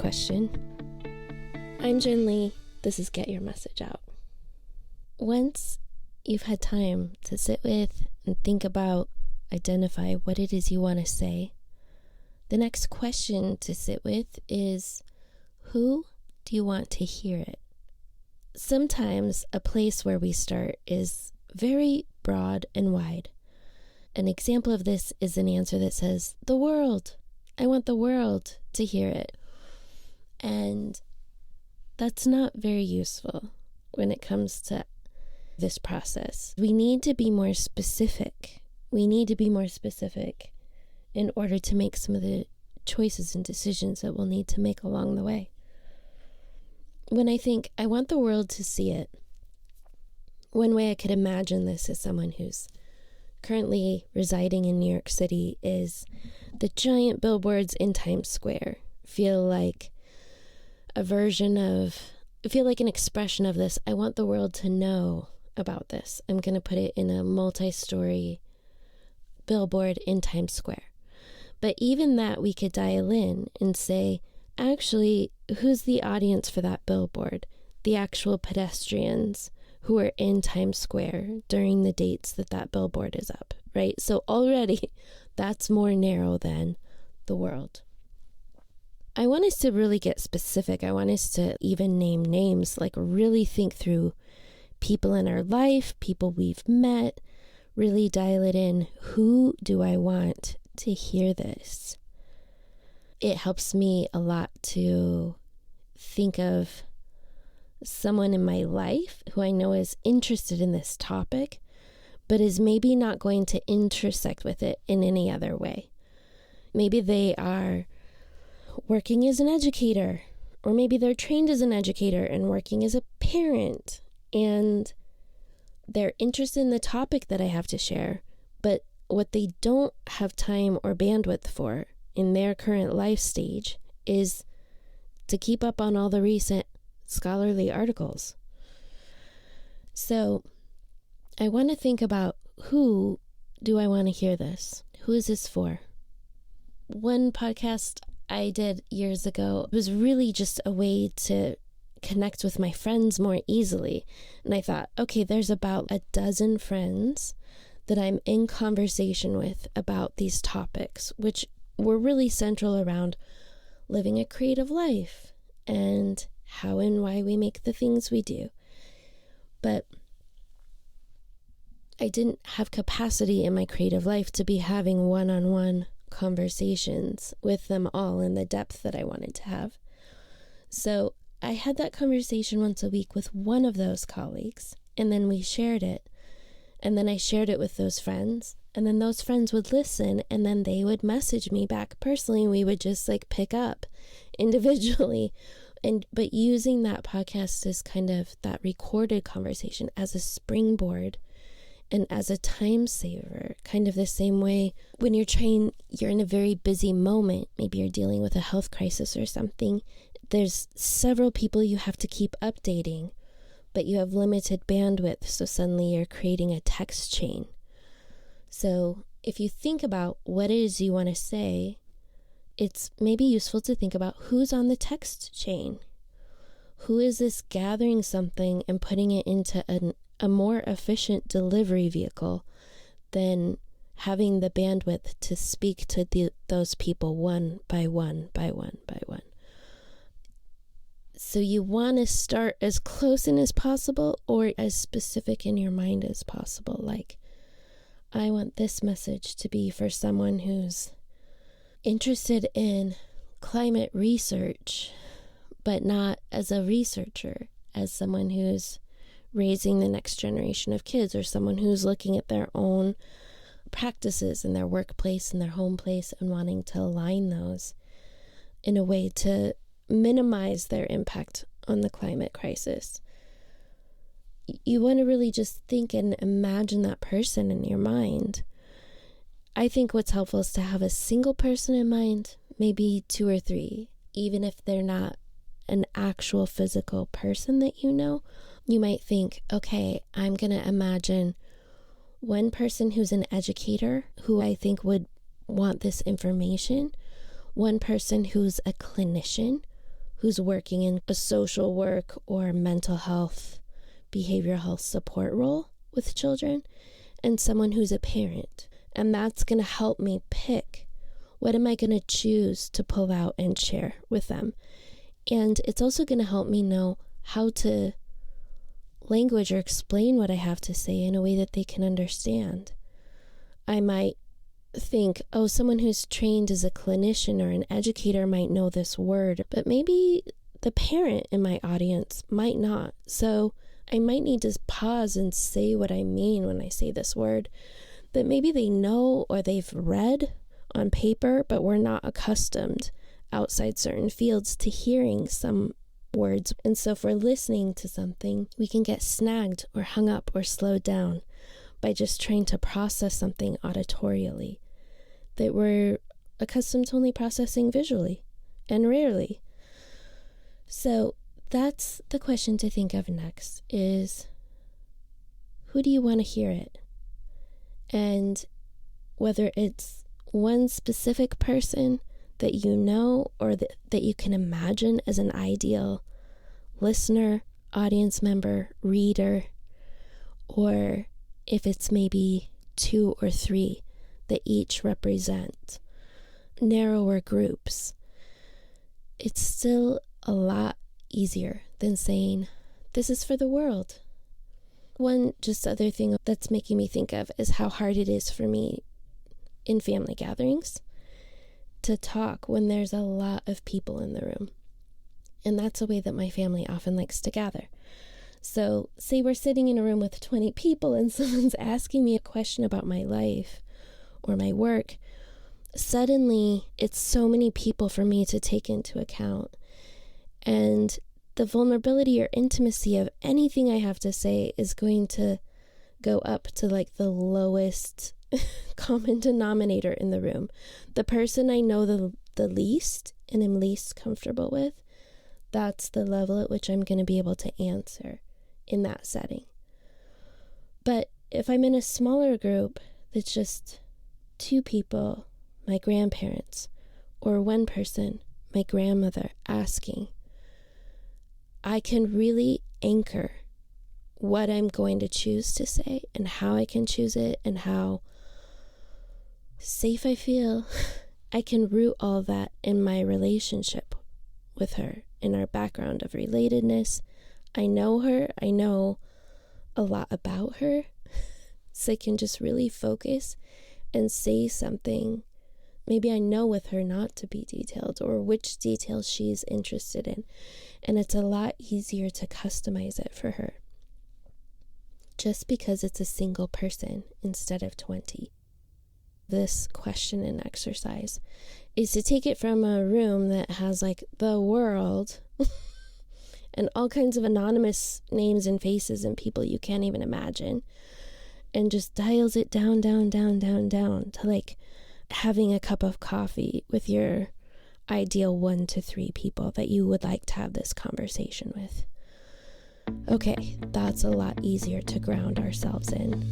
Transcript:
question. I'm Jen Lee. This is Get Your Message Out. Once you've had time to sit with and think about, identify what it is you want to say, the next question to sit with is, who do you want to hear it? Sometimes a place where we start is very broad and wide. An example of this is an answer that says, the world. I want the world to hear it. And that's not very useful when it comes to this process. We need to be more specific. In order to make some of the choices and decisions that we'll need to make along the way. When I think, I want the world to see it, one way I could imagine this as someone who's currently residing in New York City is the giant billboards in Times Square feel like an expression of this. I want the world to know about this. I'm going to put it in a multi-story billboard in Times Square. But even that we could dial in and say, actually, who's the audience for that billboard? The actual pedestrians who are in Times Square during the dates that billboard is up, right? So already that's more narrow than the world. I want us to really get specific. I want us to even name names, like really think through people in our life, people we've met, really dial it in. Who do I want to hear this? It helps me a lot to think of someone in my life who I know is interested in this topic, but is maybe not going to intersect with it in any other way. Maybe they are working as an educator, or maybe they're trained as an educator and working as a parent, and they're interested in the topic that I have to share, but what they don't have time or bandwidth for in their current life stage is to keep up on all the recent scholarly articles. So I want to think about, who do I want to hear this? Who is this for? One podcast I did years ago was really just a way to connect with my friends more easily. And I thought, okay, there's about a dozen friends that I'm in conversation with about these topics, which were really central around living a creative life and how and why we make the things we do. But I didn't have capacity in my creative life to be having one-on-one conversations with them all in the depth that I wanted to have. So I had that conversation once a week with one of those colleagues, and then we shared it. And then I shared it with those friends, and then those friends would listen, and then they would message me back personally, and we would just pick up individually. But using that podcast as kind of that recorded conversation as a springboard and as a time saver, kind of the same way when you're in a very busy moment, maybe you're dealing with a health crisis or something, there's several people you have to keep updating, but you have limited bandwidth, so suddenly you're creating a text chain. So if you think about what it is you want to say, it's maybe useful to think about who's on the text chain. Who is this gathering something and putting it into a more efficient delivery vehicle than having the bandwidth to speak to those people one by one by one by one. So you want to start as close in as possible or as specific in your mind as possible. Like, I want this message to be for someone who's interested in climate research, but not as a researcher, as someone who's raising the next generation of kids, or someone who's looking at their own practices in their workplace and their home place and wanting to align those in a way to minimize their impact on the climate crisis. You want to really just think and imagine that person in your mind. I think what's helpful is to have a single person in mind, maybe two or three, even if they're not an actual physical person that you know. You might think, okay, I'm going to imagine one person who's an educator who I think would want this information, one person who's a clinician who's working in a social work or mental health, behavioral health support role with children, and someone who's a parent. And that's going to help me pick what am I going to choose to pull out and share with them. And it's also going to help me know how to language or explain what I have to say in a way that they can understand. I might think, oh, someone who's trained as a clinician or an educator might know this word, but maybe the parent in my audience might not. So I might need to pause and say what I mean when I say this word that maybe they know or they've read on paper, but we're not accustomed outside certain fields to hearing some words. And so if we're listening to something, we can get snagged or hung up or slowed down by just trying to process something auditorially that we're accustomed to only processing visually and rarely. So that's the question to think of next is, who do you want to hear it? And whether it's one specific person that you know or that you can imagine as an ideal listener, audience member, reader, or if it's maybe 2 or 3 that each represent narrower groups, it's still a lot easier than saying, this is for the world. One just other thing that's making me think of is how hard it is for me in family gatherings to talk when there's a lot of people in the room. And that's a way that my family often likes to gather. So say we're sitting in a room with 20 people and someone's asking me a question about my life or my work. Suddenly, it's so many people for me to take into account. And the vulnerability or intimacy of anything I have to say is going to go up to like the lowest common denominator in the room. The person I know the least and am least comfortable with, that's the level at which I'm going to be able to answer in that setting. But if I'm in a smaller group that's just 2 people, my grandparents, or 1 person, my grandmother, asking, I can really anchor what I'm going to choose to say and how I can choose it and how safe I feel. I can root all that in my relationship with her, in our background of relatedness. I know her. I know a lot about her. So I can just really focus and say something. Maybe I know with her not to be detailed or which details she's interested in. And it's a lot easier to customize it for her just because it's a single person instead of 20. This question and exercise is to take it from a room that has like the world and all kinds of anonymous names and faces and people you can't even imagine, and just dials it down to like having a cup of coffee with your ideal 1 to 3 people that you would like to have this conversation with. Okay, that's a lot easier to ground ourselves in.